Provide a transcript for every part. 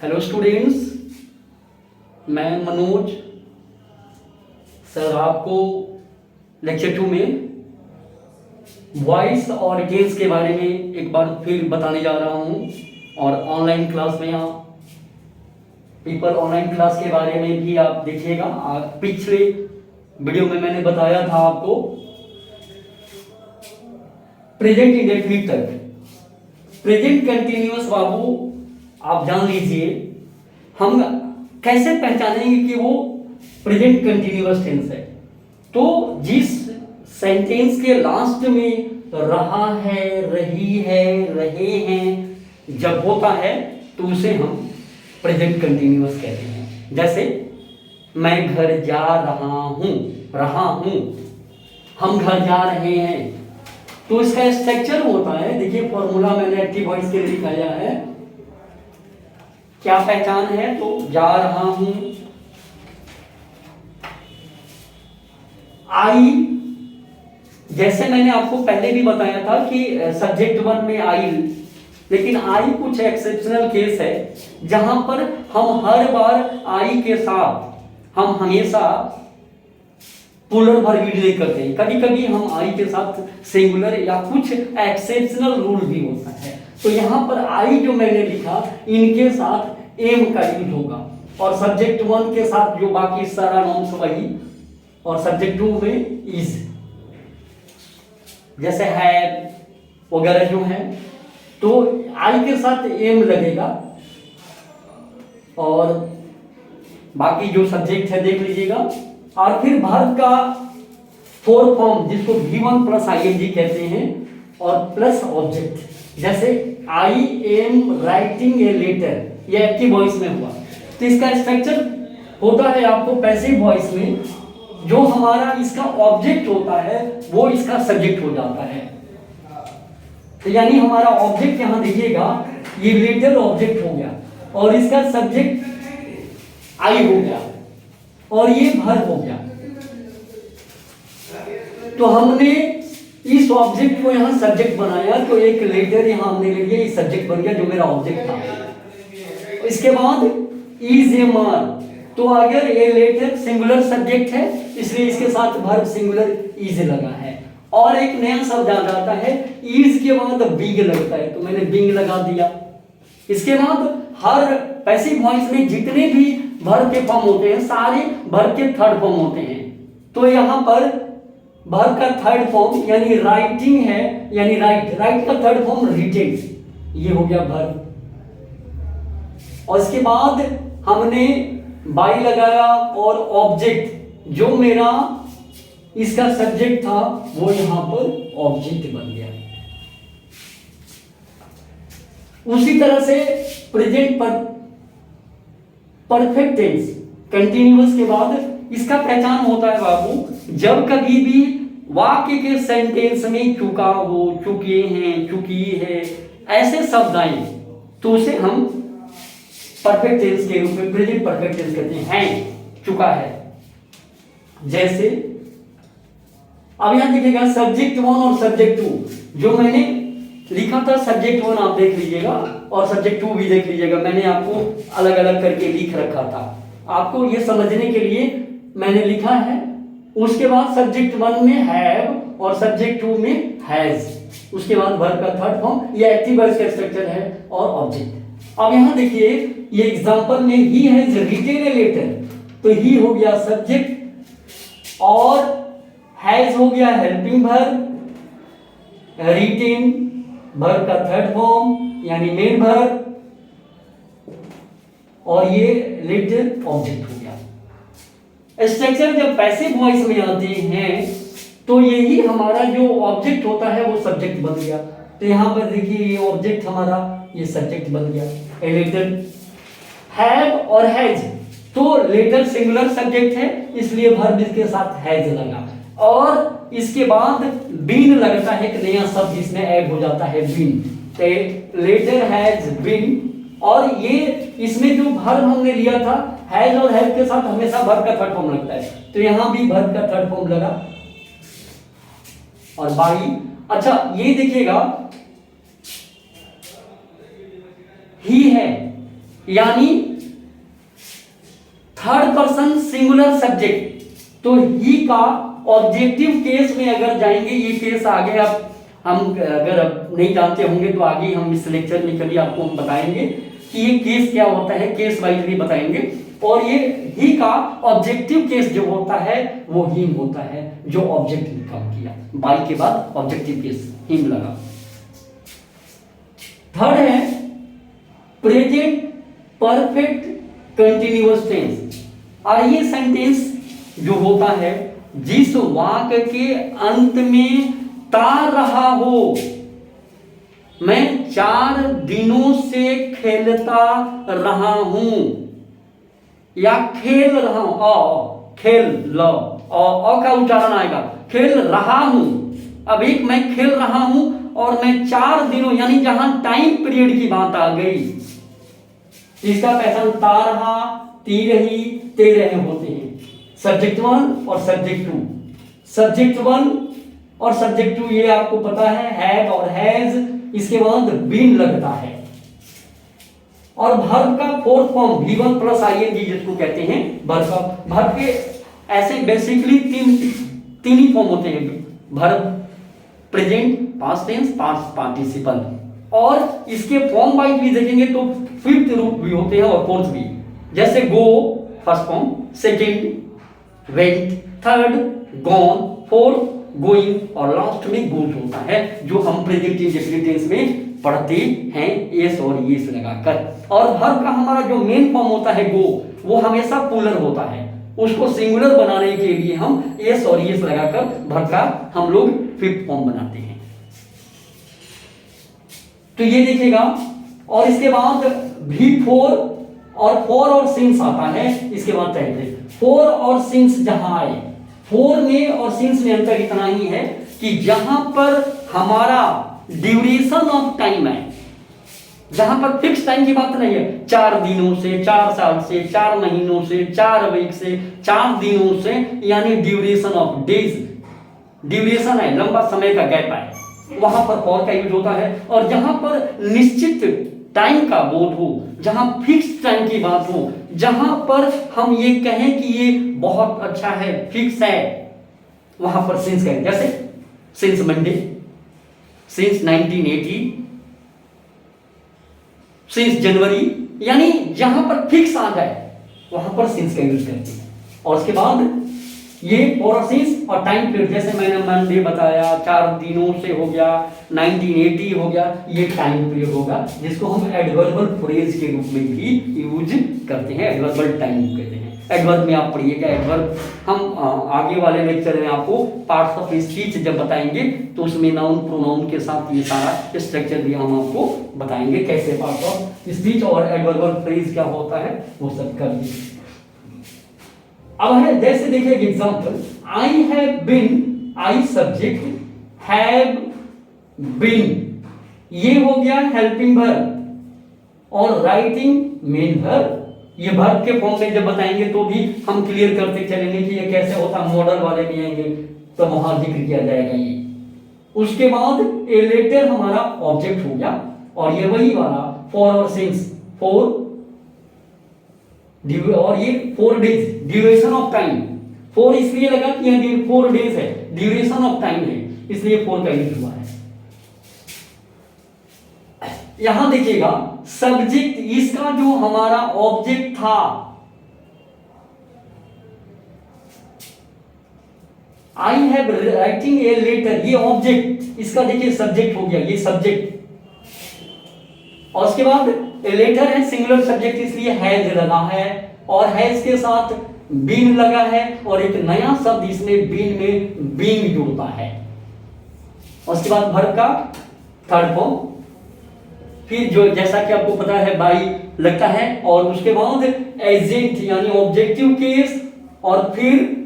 Hello students, मैं Manoj sir आपको lecture 2 में वॉइस और गेम्स के बारे में एक बार फिर बताने जा रहा हूँ। और ऑनलाइन क्लास में आप पीपल ऑनलाइन क्लास के बारे में भी आप देखिएगा। पिछले वीडियो में मैंने बताया था आपको प्रेजेंट इंडेफिनिट तक। प्रेजेंट कंटिन्यूअस बाबू आप जान लीजिए, हम कैसे पहचानेंगे कि वो प्रेजेंट कंटिन्यूअस टेंस है। तो जिस सेंटेंस के लास्ट में रहा है, रही है, रहे हैं जब होता है तो उसे हम प्रेजेंट कंटिन्यूअस कहते हैं। जैसे मैं घर जा रहा हूं, हम घर जा रहे हैं, तो इसका स्ट्रक्चर होता है। देखिए फॉर्मूला मैंने एक्टिव वॉइस के लिए दिखाया है। क्या पहचान है? तो जा रहा हूं, आई, जैसे मैंने आपको पहले भी बताया था कि सब्जेक्ट 1 में आई, लेकिन आई कुछ एक्सेप्शनल केस है जहां पर हम हर बार आई के साथ हम हमेशा प्लूरल वर्ब यूज नहीं करते हैं। कभी कभी हम आई के साथ सिंगुलर या कुछ एक्सेप्शनल रूल भी होता है। तो यहाँ पर आई जो मैंने लिखा इनके साथ एम का यूज होगा, और सब्जेक्ट 1 के साथ जो बाकी सारा नाउन्स वही, और सब्जेक्ट 2 में इज, जैसे है वगैरह जो है, तो आई के साथ एम लगेगा। और बाकी जो सब्जेक्ट है देख लीजिएगा। और फिर वर्ब का 4 फॉर्म जिसको V1 प्लस ING कहते हैं, और प्लस ऑब्जेक्ट, जैसे I am writing a letter, ये एक्टिव वॉइस में हुआ। तो इसका स्ट्रक्चर होता है आपको पैसिव वॉइस में, जो हमारा इसका ऑब्जेक्ट होता है वो इसका सब्जेक्ट हो जाता है। तो यानी हमारा ऑब्जेक्ट यहां देखिएगा, ये लेटर ऑब्जेक्ट हो गया, और इसका सब्जेक्ट आई हो गया, और ये वर्ब हो गया। तो हमने इस ऑब्जेक्ट को यहां सब्जेक्ट बनाया, तो एक लेटर यहां हमने ले लिया, ये सब्जेक्ट बन गया जो मेरा ऑब्जेक्ट था। इसके बाद इज एम आर, तो अगर ये लेटर सिंगुलर सब्जेक्ट है इसलिए इसके साथ वर्ब सिंगुलर इज लगा है। और एक नया शब्द आ जाता है, इज के बाद बिग लगता है, तो मैंने बिग लगा दिया। इसके बाद हर पैसिव वॉइस में जितने भी वर्ब के फॉर्म होते हैं सारे वर्ब के थर्ड फॉर्म होते हैं। तो यहाँ पर वर्ब का थर्ड फॉर्म यानी राइटिंग है, यानी राइट का थर्ड फॉर्म रिटेन, ये हो गया वर्ब। और इसके बाद हमने बाई लगाया, और ऑब्जेक्ट जो मेरा इसका सब्जेक्ट था वो यहां पर ऑब्जेक्ट बन गया। उसी तरह से प्रेजेंट परफेक्ट टेंस कंटिन्यूअस के बाद इसका पहचान होता है बाबू, जब कभी भी वाक्य के सेंटेंस में चुका हो, चुके हैं, चुकी है, ऐसे शब्द आए तो उसे हम परफेक्ट टेंस के रूप में प्रेजेंट परफेक्ट टेंस कहते हैं, चुका है। जैसे अब यहां देखिएगा सब्जेक्ट 1 और सब्जेक्ट 2 जो मैंने लिखा था, सब्जेक्ट 1 आप देख लीजिएगा और सब्जेक्ट 2 भी देख लीजिएगा। मैंने आपको अलग अलग करके लिख रखा था, आपको ये समझने के लिए मैंने लिखा है। उसके बाद सब्जेक्ट 1 में हैव और सब्जेक्ट 2 में हैज, उसके बाद वर्ब का थर्ड फॉर्म, ये एक्टिव वॉइस का स्ट्रक्चर है, और ऑब्जेक्ट। अब यहां देखिए ये एग्जांपल में he has written a letter, तो ही हो गया सब्जेक्ट, और हैज हो गया हेल्पिंग वर्ब, रिटेन वर्ब का थर्ड फॉर्म यानी मेन वर्ब, और ये लेटर ऑब्जेक्ट हो गया। स्ट्रक्चर जब पैसिव वॉइस में आते हैं तो यही हमारा जो ऑब्जेक्ट होता है वो सब्जेक्ट बन गया। तो यहां पर देखिए ये ऑब्जेक्ट हमारा ये सब्जेक्ट बन गया। ए लेटर हैव और हैज, तो लेटर सिंगुलर सब्जेक्ट है इसलिए वर्ब इसके साथ हैज लगा, और इसके बाद बीन लगता है, एक नया शब्द इसमें ऐड हो जाता है बीन, तो लेटर हैज बीन। और ये इसमें जो वर्ब हमने लिया था हैज और हैज के साथ हमेशा वर्ब का थर्ड फॉर्म लगता है, तो यहां भी वर्ब का थर्ड फॉर्म लगा। और बाई, अच्छा ये देखिएगा ही है, यानी थर्ड पर्सन सिंगुलर सब्जेक्ट। तो ही का ऑब्जेक्टिव केस में अगर जाएंगे, ये केस आगे आप हम अगर नहीं जानते होंगे तो आगे हम इस लेक्चर में कभी आपको हम बताएंगे कि ये केस क्या होता है, केस वाइज भी बताएंगे। और ये ही का ऑब्जेक्टिव केस जो होता है वो हिम होता है, जो ऑब्जेक्ट ने काम किया। बाई के बाद ऑब्जेक्टिव केस हिम लगा। थर्ड है प्रेजेंट परफेक्ट कंटिन्यूअस टेंस। और ये सेंटेंस जो होता है जिस वाक्य के अंत में ता रहा हो, मैं 4 दिनों से खेलता रहा हूं या खेल रहा हूं, खेल लो का उच्चारण आएगा, खेल रहा हूं। अब एक मैं खेल रहा हूं और मैं 4 दिनों, यानी जहां टाइम पीरियड की बात आ गई, इसका पहचान ता रहा, ती रही, ते रहे होते हैं। सब्जेक्ट 1 और सब्जेक्ट 2। सब्जेक्ट 1 और सब्जेक्ट 2 ये आपको पता है, हैड और हैज, इसके बाद बीन लगता है। और वर्ब का fourth form V1 plus ING जिसको कहते हैं वर्ब का। वर्ब के ऐसे बेसिकली तीन ही फॉर्म होते हैं, verb, present, past tense, past participle. और इसके फॉर्म वाइज भी देखेंगे तो फिफ्थ रूप भी होते हैं और फोर्थ भी, जैसे go first form, second went, third gone, fourth going और लास्ट में गोज होता है, जो हम प्रेजेंट इंडेफिनिट टेंस में पढ़ते हैं एस और येस लगाकर। और वर्ब का हमारा जो मेन फॉर्म होता है गो, वो हमेशा प्लूरल होता है, उसको सिंगुलर बनाने के लिए हम एस और येस लगाकर वर्ब का हम लोग फिफ्थ फॉर्म बनाते हैं। तो ये देखिएगा। और इसके बाद V4 और 4 और सिंस आता है, इसके बाद टाइप 4 और सिंस जहां आए, 4 में और सिंस में अंतर इतना ही है कि जहां पर हमारा ड्यूरेशन ऑफ टाइम है, जहां पर फिक्स टाइम की बात नहीं है, 4 दिनों से, 4 साल से, 4 महीनों से, 4 वीक से, 4 दिनों से, यानी ड्यूरेशन ऑफ डेज, ड्यूरेशन है, लंबा समय का गैप है, वहां पर फॉर का यूज होता है। और जहां पर निश्चित टाइम का बोध हो, जहां फिक्स टाइम की बात हो, जहां पर हम ये कहें कि ये बहुत अच्छा है, फिक्स है, वहां पर सिंस कहें। जैसे since Monday, since 1980, since January, यानी जहां पर फिक्स आ जाए वहां पर सिंस का यूज करते हैं। और उसके बाद ये और सिंस और टाइम पीरियड, जैसे मैंने मंडे बताया 4 दिनों से हो गया, 1980 हो गया, ये टाइम पीरियड होगा, जिसको हम एडवर्बल फ्रेज के रूप में भी यूज करते हैं, एडवर्बल टाइम कहते हैं। एडवर्ब में आप पढ़िएगा, एडवर्ब हम आगे वाले लेक्चर में आपको पार्ट्स ऑफ स्पीच जब बताएंगे तो उसमें नाउन प्रोनाउन के साथ ये सारा स्ट्रक्चर भी हम आपको बताएंगे, कैसे पार्ट्स ऑफ स्पीच और एडवर्बल फ्रेज क्या होता है वो सब कर दीजिए। अब है जैसे देखिए example, I have been, I subject, have been ये हो गया हेल्पिंग वर्ब और राइटिंग मेन वर्ब। ये वर्ब के फॉर्म में जब बताएंगे तो भी हम क्लियर करते चलेंगे कि ये कैसे होता, मॉडल वाले में आएंगे तो वहां जिक्र किया जाएगा ये। उसके बाद ए लेटर हमारा ऑब्जेक्ट हो गया और ये वही वाला फॉर और सिंस, फॉर और ये 4 डेज ड्यूरेशन ऑफ टाइम, 4 इसलिए लगा कि यह 4 डेज है, ड्यूरेशन ऑफ टाइम है, इसलिए 4 का यूज हुआ है। यहां देखिएगा सब्जेक्ट, इसका जो हमारा ऑब्जेक्ट था, I have writing a letter, ये ऑब्जेक्ट, इसका देखिए सब्जेक्ट हो गया, ये सब्जेक्ट। और उसके बाद लेटर है सिंगुलर सब्जेक्ट, इसलिए हैज लगा है और हैज के साथ बीन लगा है और एक नया शब्द इसमें बीन में बीइंग जुड़ता है। और उसके बाद वर्ब का थर्ड फॉर्म, फिर जो जैसा कि आपको पता है बाई लगता है और उसके बाद एजेंट यानी ऑब्जेक्टिव केस और फिर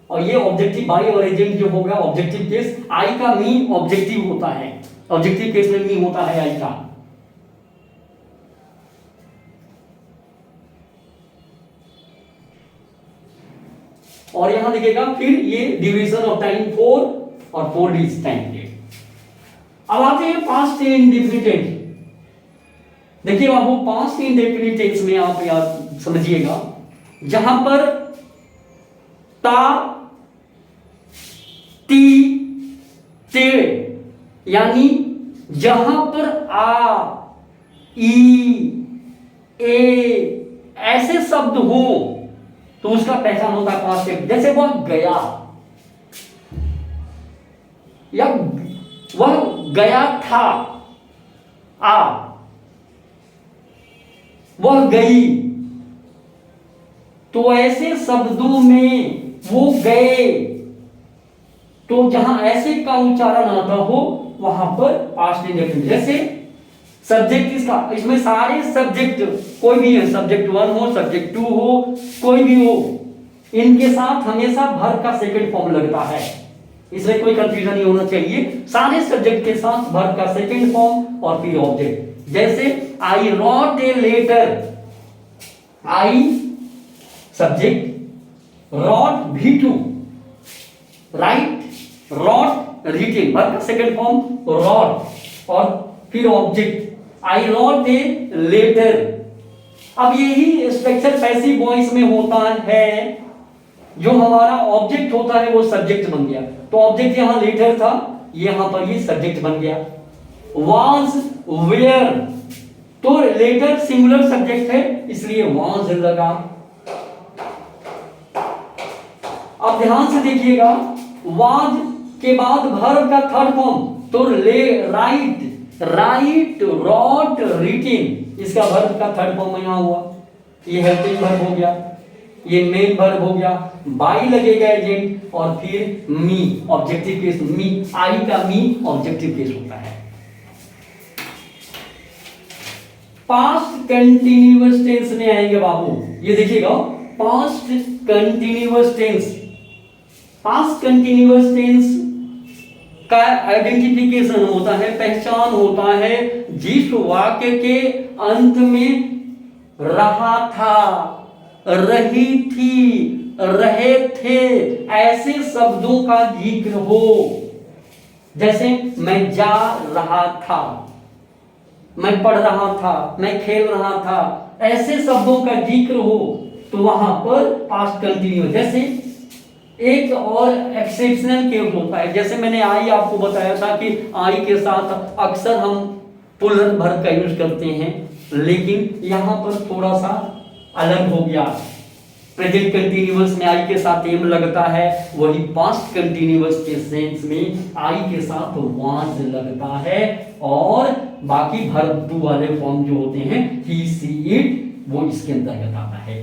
और ये ऑब्जेक्टिव बाई और एजेंट जो होगा ऑब्जेक्टिव केस। आई का मीन ऑब्जेक्टिव होता है, ऑब्जेक्टिव केस में मीन होता है आई का। और यहां देखिएगा फिर ये ड्यूरेशन ऑफ टाइम 4 और 4 डेज टाइम पीरियड। अब आते हैं पास्ट इंडेफिनिट। देखिए बाबू पास्ट इंडेफिनिट टेंस में आप याद समझिएगा, जहां पर ता, ती, ते, यानी जहां पर आ, ई, ए ऐसे शब्द हो तो उसका पहचान होता है पास्ट टेंस। जैसे वह गया, या वह गया था, आ, वह गई, तो ऐसे शब्दों में वो गए, तो जहां ऐसे का उच्चारण आता हो वहां पर पास्ट इंडेफिनिट। जैसे सब्जेक्ट इसका, इसमें सारे सब्जेक्ट कोई भी है, सब्जेक्ट 1 हो, सब्जेक्ट 2 हो, कोई भी हो, इनके साथ हमेशा वर्ब का सेकंड फॉर्म लगता है, इसमें कोई कंफ्यूजन नहीं होना चाहिए। सारे सब्जेक्ट के साथ वर्ब का सेकंड फॉर्म और फिर ऑब्जेक्ट। जैसे I wrote a letter, I subject, wrote V2, right, wrote written, verb का सेकंड फॉर्म रॉट और फिर object I wrote a letter. अब यही स्ट्रक्चर पैसिव वॉइस में होता है, जो हमारा ऑब्जेक्ट होता है वो सब्जेक्ट बन गया, तो ऑब्जेक्ट यहां लेटर था, यहां पर ये सब्जेक्ट बन गया। वाज, वेयर, तो लेटर सिंगुलर सब्जेक्ट है इसलिए वाज लगा। अब ध्यान से देखिएगा, वाज के बाद वर्ब का थर्ड फॉर्म, तो ले, राइट, राइट, रॉट, रिटेन, इसका वर्ब का थर्ड फॉर्म यहां हुआ। ये हेल्पिंग वर्ब हो गया, ये मेन वर्ब हो गया, बाई लगेगा एजेंट, और फिर मी ऑब्जेक्टिव केस, मी, आई का मी ऑब्जेक्टिव केस होता है। पास्ट कंटिन्यूअस टेंस में आएंगे बाबू, ये देखिएगा past continuous tense. Past continuous tense का आइडेंटिफिकेशन होता है, पहचान होता है, जिस वाक्य के अंत में रहा था, रही थी, रहे थे ऐसे शब्दों का जिक्र हो। जैसे मैं जा रहा था, मैं पढ़ रहा था, मैं खेल रहा था, ऐसे शब्दों का जिक्र हो तो वहां पर पास्ट कंटिन्यूअस। जैसे एक और एक्सेप्शनल केस होता है, जैसे मैंने आई आपको बताया था कि आई के साथ अक्सर हम प्लूरल वर्ब का यूज करते हैं, लेकिन यहां पर थोड़ा सा अलग हो गया। प्रेजेंट कंटिन्यूअस में आई के साथ एम लगता है, वही पास्ट कंटिन्यूअस के सेंस में आई के साथ वाज लगता है, और बाकी वर्ब टू वाले फॉर्म जो होते हैं ही, सी, इट, वो इसके अंतर्गत आता है।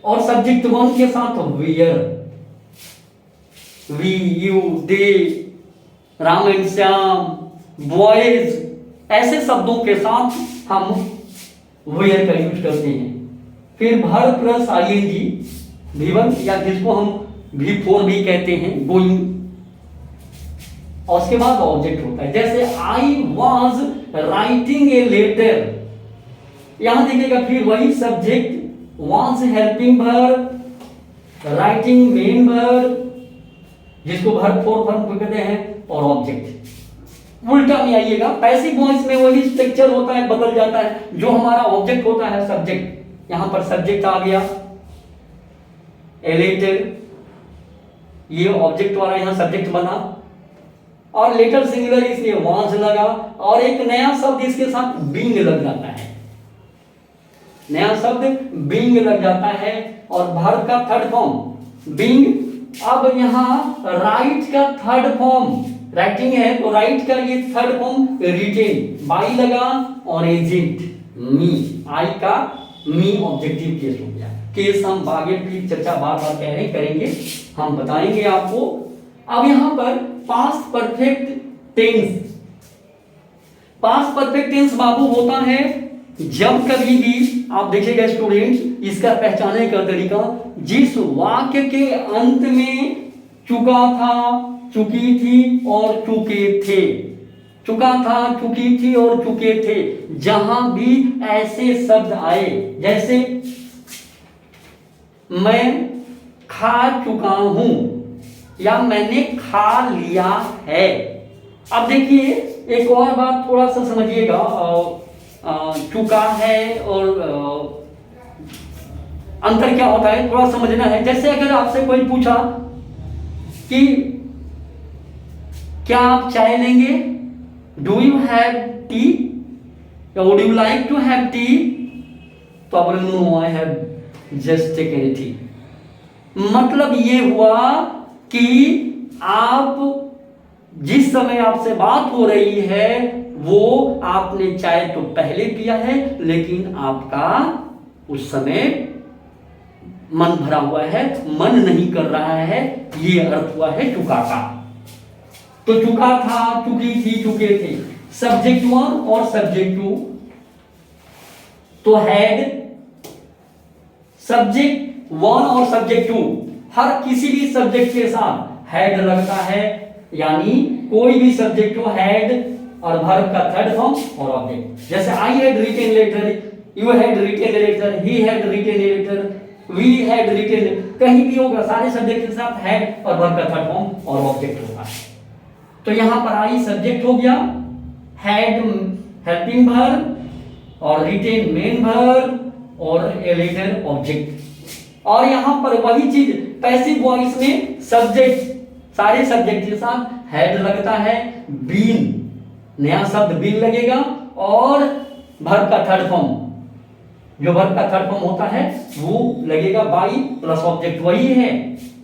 और सब्जेक्ट 1 के साथ were, we, you, they, Ram and Shyam, boys, ऐसे शब्दों के साथ हम वेयर का यूज करते हैं। फिर वर्ब प्लस आईएनजी, V1, या जिसको हम V4 भी कहते हैं, गोइंग, और उसके बाद ऑब्जेक्ट होता है। जैसे I was writing a letter, यहां देखिएगा फिर वही subject, was helping verb, writing main verb, जिसको वर्ब 4 फॉर्म कहते हैं, और ऑब्जेक्ट। उल्टा में आइएगा, पैसिव वॉइस में वही स्ट्रक्चर होता है, बदल जाता है। जो हमारा ऑब्जेक्ट होता है सब्जेक्ट, यहां पर सब्जेक्ट आ गया ए लेटर, ये ऑब्जेक्ट वाला यहां सब्जेक्ट बना, और लेटर सिंगुलर इसलिए वॉज लगा, और एक नया शब्द इसके साथ बीइंग लग जाता है, नया शब्द बीइंग लग जाता है, और वर्ब का थर्ड फॉर्म बीइंग। अब यहां राइट का थर्ड फॉर्म, राइटिंग है तो राइट का ये थर्ड फॉर्म रिटेन, बाई लगा, और एजेंट मी, आई का मी ऑब्जेक्टिव केस हो गया। केस हम आगे की चर्चा बार बार कह रहे करेंगे, हम बताएंगे आपको। अब यहां पर past perfect tense, past perfect tense बाबू होता है जब कभी भी, आप देखिएगा स्टूडेंट्स, इसका पहचानने का तरीका, जिस वाक्य के अंत में चुका था, चुकी थी और चुके थे, चुका था, चुकी थी और चुके थे, जहां भी ऐसे शब्द आए, जैसे मैं खा चुका हूं, या मैंने खा लिया है, अब देखिए एक और बात थोड़ा सा समझिएगा, चुका है और अंतर क्या होता है थोड़ा समझना है। जैसे अगर आपसे कोई पूछा कि क्या आप चाय लेंगे, डू यू हैव टी या would you like to have tea, तो आप बोले no I have just taken tea. मतलब ये हुआ कि आप जिस समय आपसे बात हो रही है वो आपने चाय तो पहले पिया है, लेकिन आपका उस समय मन भरा हुआ है, मन नहीं कर रहा है, ये अर्थ हुआ है चुका का। तो चुका था, चुकी थी, चुके थे। सब्जेक्ट 1 और सब्जेक्ट 2, तो हैड, सब्जेक्ट 1 और सब्जेक्ट 2 हर किसी भी सब्जेक्ट के साथ हैड लगता है, यानी कोई भी सब्जेक्ट हो हैड और वर्ब का थर्ड फॉर्म और ऑब्जेक्ट। जैसे I had written letter, you had written letter, he had written letter, we had written, कहीं भी होगा सारे सब्जेक्ट के साथ हैड और वर्ब का थर्ड फॉर्म और ऑब्जेक्ट होगा। तो यहां पर आई सब्जेक्ट हो गया, हैड हेल्पिंग वर्ब और रिटेन मेन वर्ब और ए लेटर ऑब्जेक्ट। और यहां पर वही चीज पैसिव वॉइस में सब्जेक्ट सारे सब्जेक्ट के साथ हैड लगता है, बीन नया शब्द बीन लगेगा और वर्ब का थर्ड फॉर्म, जो वर्ब का थर्ड फॉर्म होता है वो लगेगा बाई प्लस ऑब्जेक्ट वही है,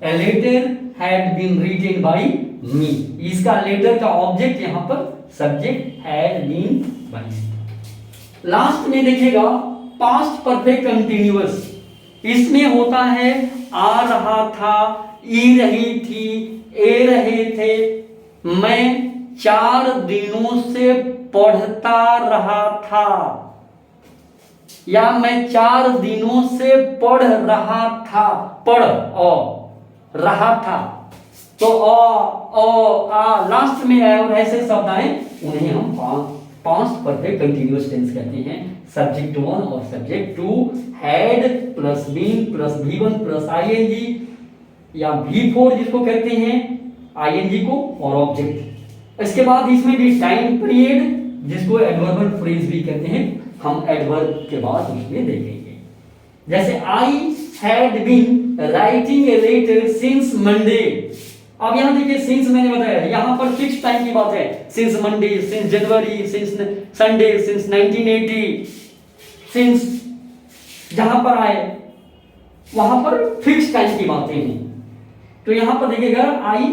a letter had been written by me. इसका लेटर का ऑब्जेक्ट यहां पर subject had been by. Last में देखिएगा पास्ट परफेक्ट कंटीन्यूअस, इसमें होता है आ रहा था, ई रही थी, ए रहे थे, मैं 4 दिनों से पढ़ता रहा था, या मैं 4 दिनों से पढ़ रहा था, पढ़ रहा था, तो आ लास्ट में है और ऐसे शब्द आए उन्हें हम पास्ट परफेक्ट कंटीन्यूअस टेंस कहते हैं। सब्जेक्ट 1 और subject 2 had plus been plus V1 plus ING या V4 जिसको कहते हैं आईएनजी को और ऑब्जेक्ट। इसके बाद इसमें भी टाइम पीरियड जिसको एडवर्बल फ्रेज भी कहते हैं, हम एडवर्ब के बाद उसमें देखेंगे। जैसे I had been writing a letter since Monday. अब यहां देखिए सिंस मैंने बताया यहां पर फिक्स टाइम की बात है, since Monday, since January, since Sunday, since 1980, since जहां पर आए वहां पर फिक्स टाइम की बातें हैं। तो यहां पर देखिएगा आई